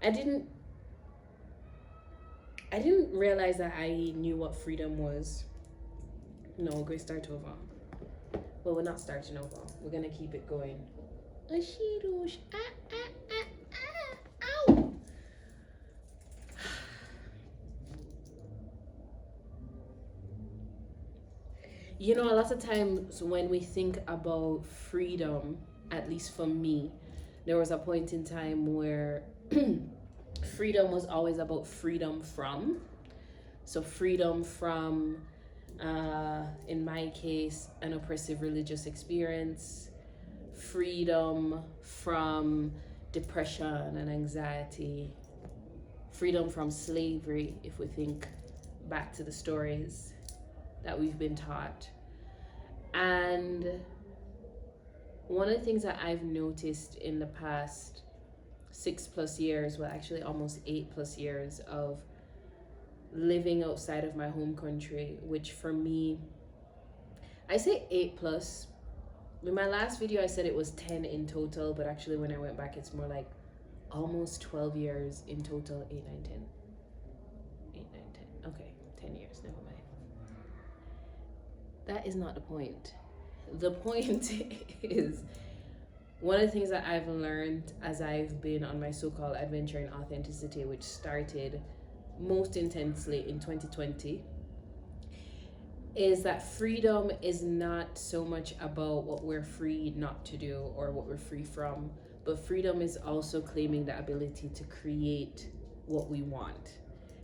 I didn't I didn't realize that I knew what freedom was. No, we're going to start over. Well, we're not starting over. We're gonna keep it going. Ashirush. Ow. You know, a lot of times when we think about freedom, at least for me, there was a point in time where freedom was always about freedom from. So, freedom from, in my case, an oppressive religious experience, freedom from depression and anxiety, freedom from slavery, if we think back to the stories that we've been taught. And one of the things that I've noticed in the past 6+ years, well, actually almost 8+ years of living outside of my home country, which for me, I say 8 plus. In my last video, I said it was 10 in total, but actually, when I went back, it's more like almost 12 years in total. 8, 9, 10. 8, 9, 10. Okay, 10 years. Never mind. That is not the point. The point is, one of the things that I've learned as I've been on my so-called adventure in authenticity, which started most intensely in 2020, is that freedom is not so much about what we're free not to do or what we're free from, but freedom is also claiming the ability to create what we want.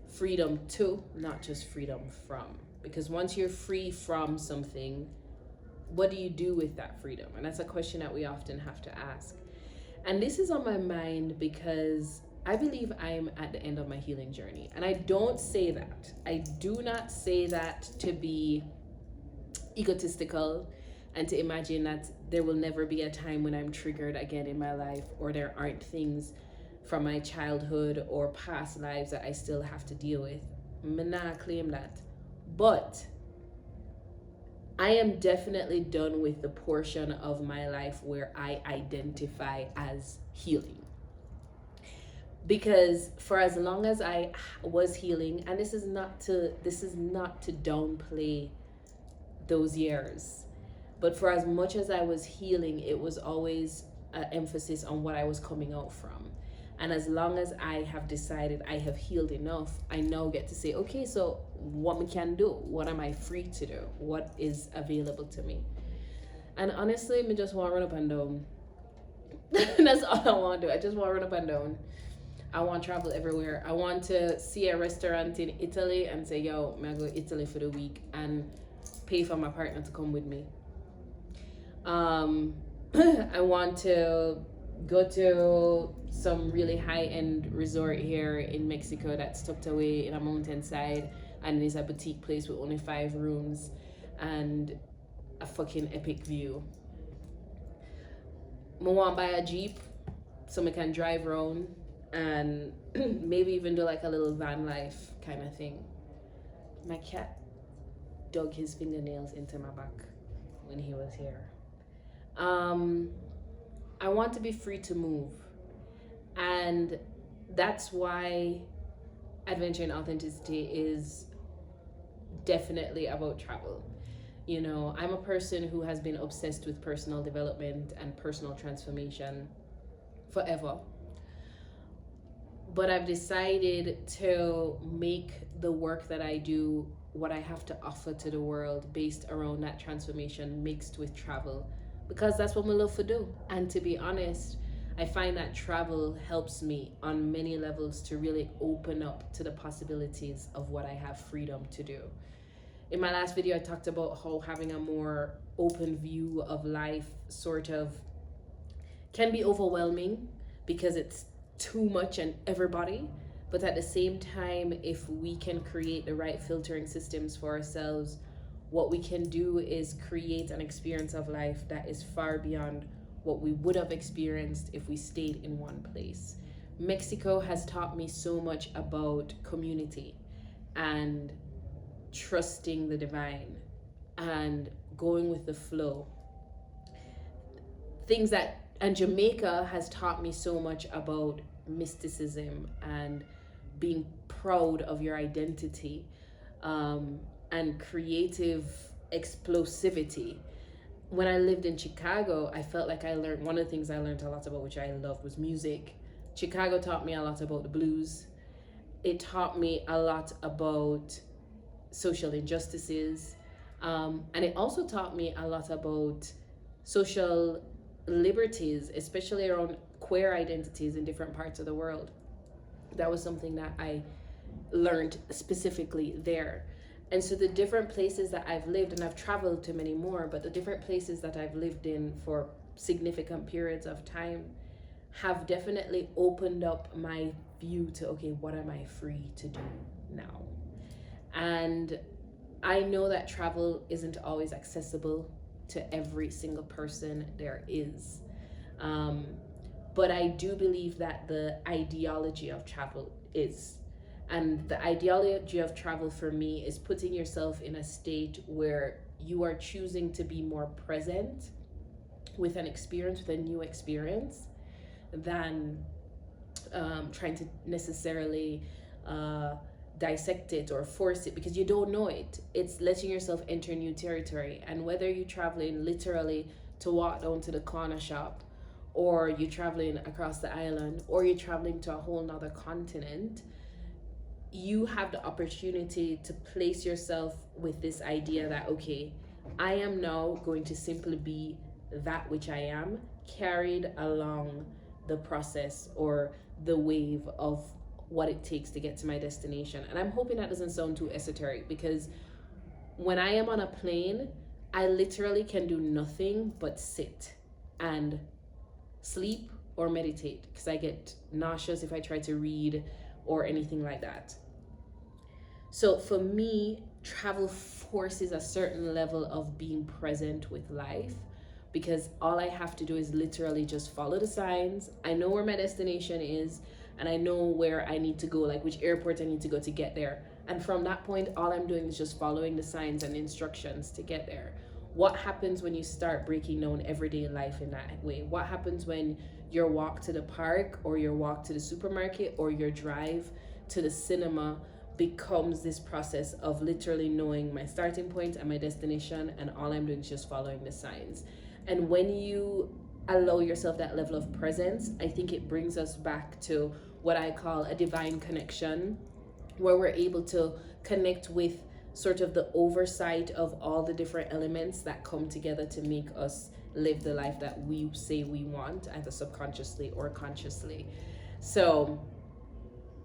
Freedom to, not just freedom from. Because once you're free from something, what do you do with that freedom? And that's a question that we often have to ask. And this is on my mind because I believe I'm at the end of my healing journey. And I don't say that. I do not say that to be egotistical and to imagine that there will never be a time when I'm triggered again in my life, or there aren't things from my childhood or past lives that I still have to deal with. I'm not claim that. But I am definitely done with the portion of my life where I identify as healing. Because for as long as I was healing, and this is not to downplay those years, but for as much as I was healing, it was always an emphasis on what I was coming out from. And as long as I have decided I have healed enough, I now get to say, okay, so what we can do? What am I free to do? What is available to me? And honestly, I just want to run up and down. That's all I want to do. I just want to run up and down. I want to travel everywhere. I want to see a restaurant in Italy and say, yo, I'm going to go to Italy for the week and pay for my partner to come with me. I want to go to some really high-end resort here in Mexico that's tucked away in a mountainside, and it's a boutique place with only 5 rooms and a fucking epic view. I want to buy a Jeep so I can drive around and maybe even do like a little van life kind of thing. My cat dug his fingernails into my back when he was here. I want to be free to move. And that's why adventure and authenticity is definitely about travel. You know, I'm a person who has been obsessed with personal development and personal transformation forever. But I've decided to make the work that I do, what I have to offer to the world, based around that transformation mixed with travel, because that's what we love to do. And to be honest, I find that travel helps me on many levels to really open up to the possibilities of what I have freedom to do. In my last video, I talked about how having a more open view of life sort of can be overwhelming because it's too much and everybody. But at the same time, if we can create the right filtering systems for ourselves, what we can do is create an experience of life that is far beyond what we would have experienced if we stayed in one place. Mexico has taught me so much about community and trusting the divine and going with the flow. Things that And Jamaica has taught me so much about mysticism and being proud of your identity, and creative explosivity. When I lived in Chicago, I felt like I learned one of the things I learned a lot about, which I loved, was music. Chicago taught me a lot about the blues. It taught me a lot about social injustices. And it also taught me a lot about social liberties, especially around queer identities in different parts of the world. That was something that I learned specifically there. And so the different places that I've lived, and I've traveled to many more, but the different places that I've lived in for significant periods of time have definitely opened up my view to, okay, what am I free to do now? And I know that travel isn't always accessible to every single person there is. But I do believe that the ideology of travel is. And the ideology of travel for me is putting yourself in a state where you are choosing to be more present with an experience, with a new experience, than trying to necessarily dissect it or force it, because you don't know it. It's letting yourself enter new territory. And whether you're traveling literally to walk down to the corner shop, or you're traveling across the island, or you're traveling to a whole nother continent, you have the opportunity to place yourself with this idea that, okay, I am now going to simply be that which I am, carried along the process or the wave of what it takes to get to my destination. And I'm hoping that doesn't sound too esoteric, because when I am on a plane, I literally can do nothing but sit and sleep or meditate, because I get nauseous if I try to read or anything like that. So for me, travel forces a certain level of being present with life, because all I have to do is literally just follow the signs. I know where my destination is, and I know where I need to go, like which airport I need to go to get there. And from that point, all I'm doing is just following the signs and instructions to get there. What happens when you start breaking down everyday life in that way? What happens when your walk to the park, or your walk to the supermarket, or your drive to the cinema becomes this process of literally knowing my starting point and my destination, and all I'm doing is just following the signs? And when you allow yourself that level of presence, I think it brings us back to what I call a divine connection, where we're able to connect with sort of the oversight of all the different elements that come together to make us live the life that we say we want, either subconsciously or consciously. So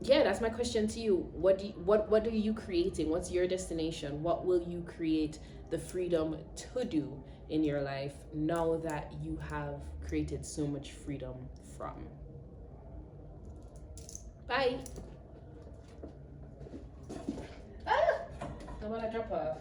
yeah, that's my question to you. What are you creating? What's your destination? What will you create the freedom to do in your life now that you have created so much freedom from? Bye. I want to drop off.